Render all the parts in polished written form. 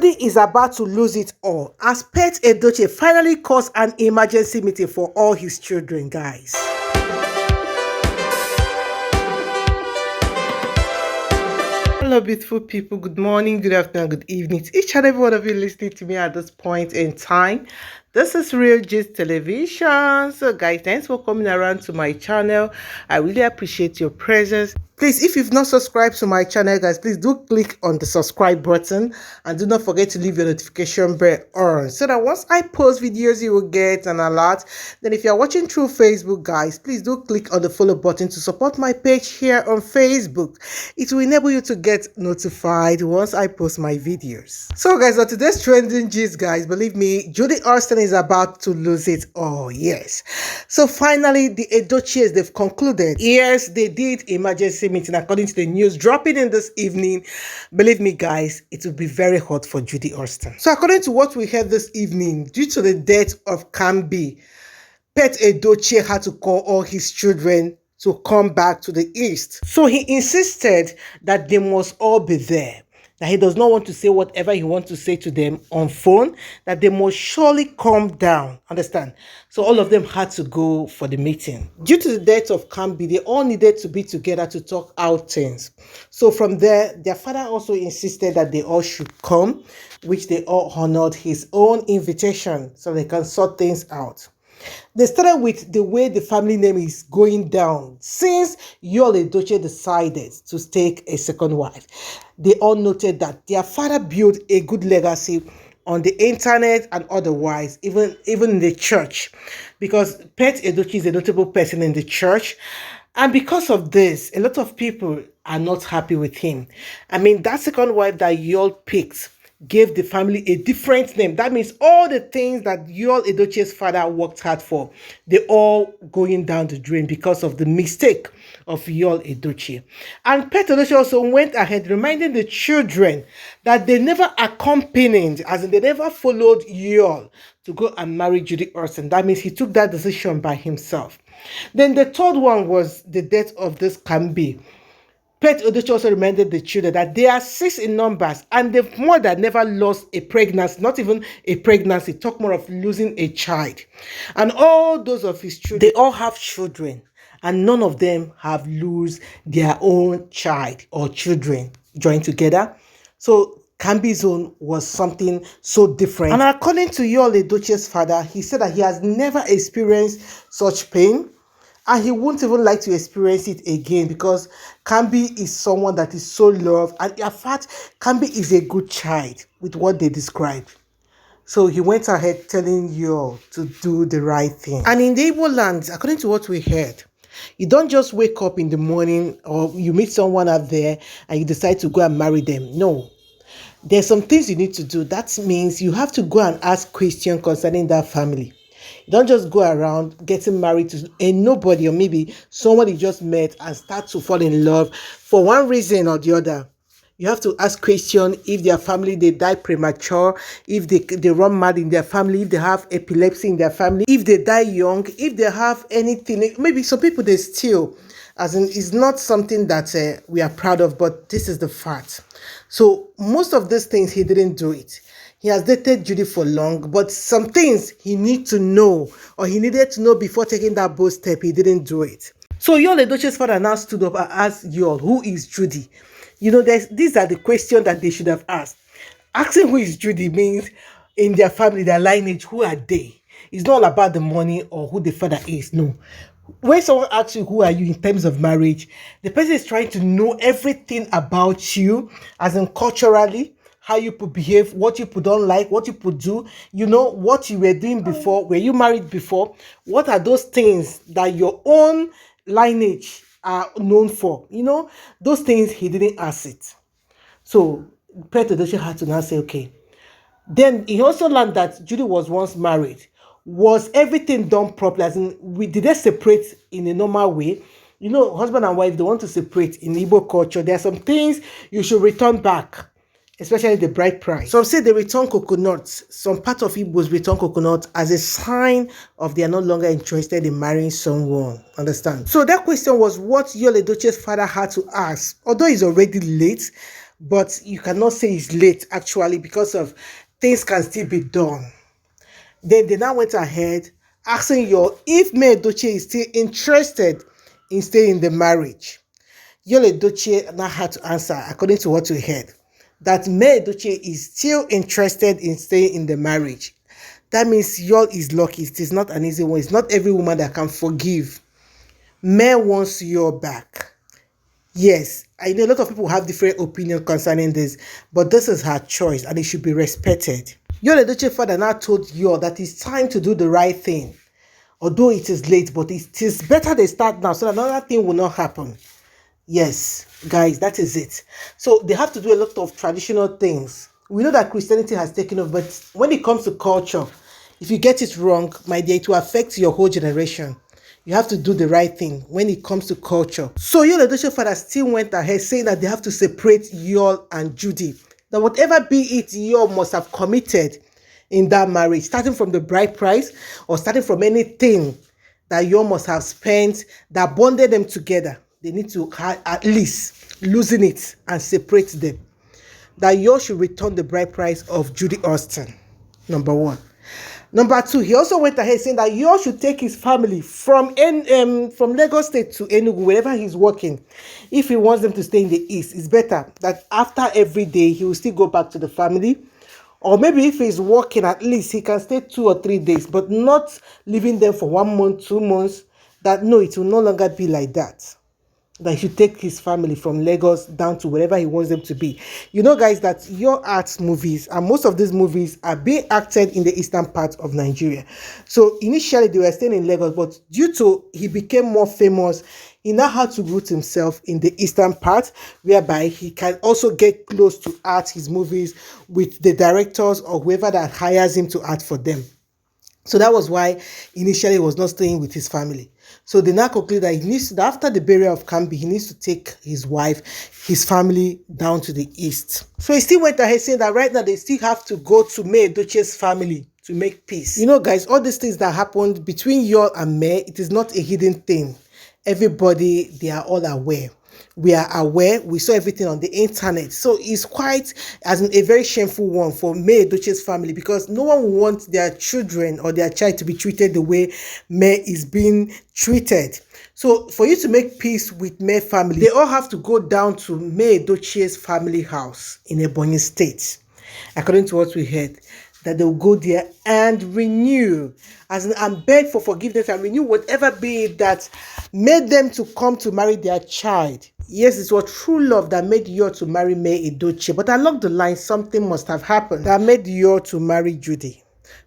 Judy is about to lose it all as Pet Edochie finally calls an emergency meeting for all his children, guys. Hello, beautiful people. Good morning, good afternoon, good evening to each and every one of you listening to me at this point in time. This is Real Gist Television. So, guys, thanks for coming around to my channel. I really appreciate your presence. Please, if you've not subscribed to my channel, guys, please do click on the subscribe button and do not forget to leave your notification bell on so that once I post videos, you will get an alert. Then if you're watching through Facebook, guys, please do click on the follow button to support my page here on Facebook. It will enable you to get notified once I post my videos. So, guys, on today's trending gist, guys, believe me, Judy Austin is about to lose it all. Yes. So finally, the Edochies, they've concluded. Yes, they did emergency meeting according to the news dropping in this evening. Believe me, guys, it will be very hot for Judy Austin. So according to what we heard this evening, due to the death of Kambi, Pet Edochie had to call all his children to come back to the east. So he insisted that they must all be there, that he does not want to say whatever he wants to say to them on phone, that they must surely calm down. Understand? So all of them had to go for the meeting. Due to the death of Kambi, they all needed to be together to talk out things. So from there, their father also insisted that they all should come, which they all honored his own invitation so they can sort things out. They started with the way the family name is going down since Yul Edochie decided to take a second wife. They all noted that their father built a good legacy on the internet and otherwise, even in the church, because Pet Edochie is a notable person in the church. And because of this, a lot of people are not happy with him. I mean, that second wife that Yul picked gave the family a different name. That means all the things that Yul Edochie's father worked hard for, they're all going down the drain because of the mistake of Yul Edochie. And Pet Edochie also went ahead reminding the children that they never accompanied, as in they never followed Yul to go and marry Judy Austin. That means he took that decision by himself. Then the third one was the death of this Kambi. Pet Edochie also reminded the children that they are 6 in numbers and the mother never lost a pregnancy, not even a pregnancy, talk more of losing a child. And all those of his children, they all have children and none of them have lost their own child or children joined together. So Kambi's own was something so different. And according to Yul Edochie's father, he said that he has never experienced such pain. And he won't even like to experience it again because Kambi is someone that is so loved. And in fact, Kambi is a good child with what they describe. So he went ahead telling you to do the right thing. And in the Igbo land, according to what we heard, you don't just wake up in the morning or you meet someone out there and you decide to go and marry them. No. There's some things you need to do. That means you have to go and ask questions concerning that family. You don't just go around getting married to nobody or maybe someone you just met and start to fall in love for one reason or the other. You have to ask questions if their family, they die premature, if they run mad in their family, if they have epilepsy in their family, if they die young, if they have anything. Maybe some people, they steal. As in, it's not something that we are proud of, but this is the fact. So most of these things, he didn't do it. He has dated Judy for long, but some things he needed to know or he needed to know before taking that bold step, he didn't do it. So Yul Edochie's father now stood up and asked Yul, who is Judy? You know, these are the questions that they should have asked. Asking who is Judy means in their family, their lineage, who are they? It's not all about the money or who the father is, no. When someone asks you who are you in terms of marriage, the person is trying to know everything about you, as in culturally, how you could behave, what you could don't like, what you could do, you know, what you were doing before, were you married before, what are those things that your own lineage are known for, you know, those things he didn't ask it. So Pet Edochie had to now say, okay. Then he also learned that Judy was once married. Was everything done properly? As in, did they separate in a normal way? You know, husband and wife, they want to separate in Igbo culture. There are some things you should return back, especially the bride price. Some say they return coconuts. Some part of Igbos return coconuts as a sign of they are no longer interested in marrying someone. Understand? So that question was what Yul Edochie's father had to ask. Although it's already late, but you cannot say it's late actually because of things can still be done. Then they now went ahead asking Yul if Yul Edochie is still interested in staying in the marriage. Yul Edochie now had to answer, according to what we heard, that Yul Edochie is still interested in staying in the marriage. That means Yul is lucky. It is not an easy one. It's not every woman that can forgive. Yul wants Yul back. Yes, I know a lot of people have different opinions concerning this, but this is her choice and it should be respected. Yul Edochie father now told Yul that it's time to do the right thing. Although it is late, but it is better they start now so that another thing will not happen. Yes, guys, that is it. So they have to do a lot of traditional things. We know that Christianity has taken over, but when it comes to culture, if you get it wrong, my dear, it will affect your whole generation. You have to do the right thing when it comes to culture. So Yul Edochie father still went ahead saying that they have to separate Yul and Judy. That whatever be it, Yul must have committed in that marriage, starting from the bride price or starting from anything that Yul must have spent that bonded them together. They need to at least loosen it and separate them. That Yul should return the bride price of Judy Austin, number one. Number two, he also went ahead saying that Yul should take his family from Lagos State to Enugu, wherever he's working. If he wants them to stay in the East, it's better that after every day, he will still go back to the family. Or maybe if he's working, at least he can stay 2 or 3 days, but not leaving them for 1 month, 2 months. That no, it will no longer be like that. That he should take his family from Lagos down to wherever he wants them to be. You know, guys, that Yul arts movies, and most of these movies are being acted in the eastern part of Nigeria. So initially they were staying in Lagos, but due to he became more famous, he now had to root himself in the eastern part, whereby he can also get close to art his movies with the directors or whoever that hires him to act for them. So that was why initially he was not staying with his family. So they now conclude that he needs to, after the burial of Kambi, he needs to take his wife, his family down to the east. So he still went ahead saying that right now they still have to go to Yul Edochie's family to make peace. You know, guys, all these things that happened between Yul and Yul, it is not a hidden thing. Everybody, they are all aware. We are aware. We saw everything on the internet. So it's quite as a very shameful one for Yul Edochie's family, because no one will want their children or their child to be treated the way Yul is being treated. So for you to make peace with Yul family, they all have to go down to Yul Edochie's family house in Ebonyi State, according to what we heard. That they will go there and renew, and beg for forgiveness and renew whatever be it that made them to come to marry their child. Yes, it was true love that made Yul to marry Yul Edochie, but along the line, something must have happened that made Yul to marry Judy.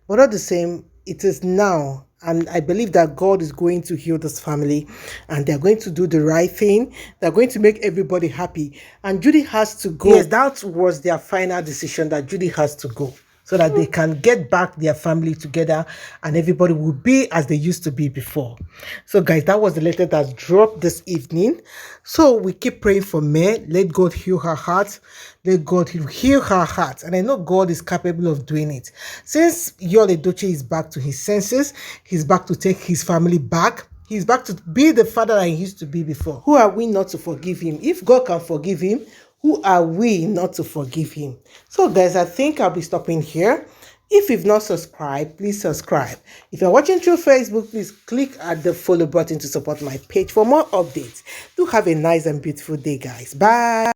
But all the same, it is now, and I believe that God is going to heal this family, and they're going to do the right thing. They're going to make everybody happy, and Judy has to go. Yes, that was their final decision, that Judy has to go, so that they can get back their family together and everybody will be as they used to be before. So guys, that was the letter that dropped this evening. So we keep praying for Yul. Let God heal her heart. Let God heal her heart. And I know God is capable of doing it. Since Yul Edochie is back to his senses, he's back to take his family back. He's back to be the father that he used to be before. Who are we not to forgive him? If God can forgive him, who are we not to forgive him? So guys, I think I'll be stopping here. If you've not subscribed, please subscribe. If you're watching through Facebook, please click at the follow button to support my page for more updates. Do have a nice and beautiful day, guys. Bye.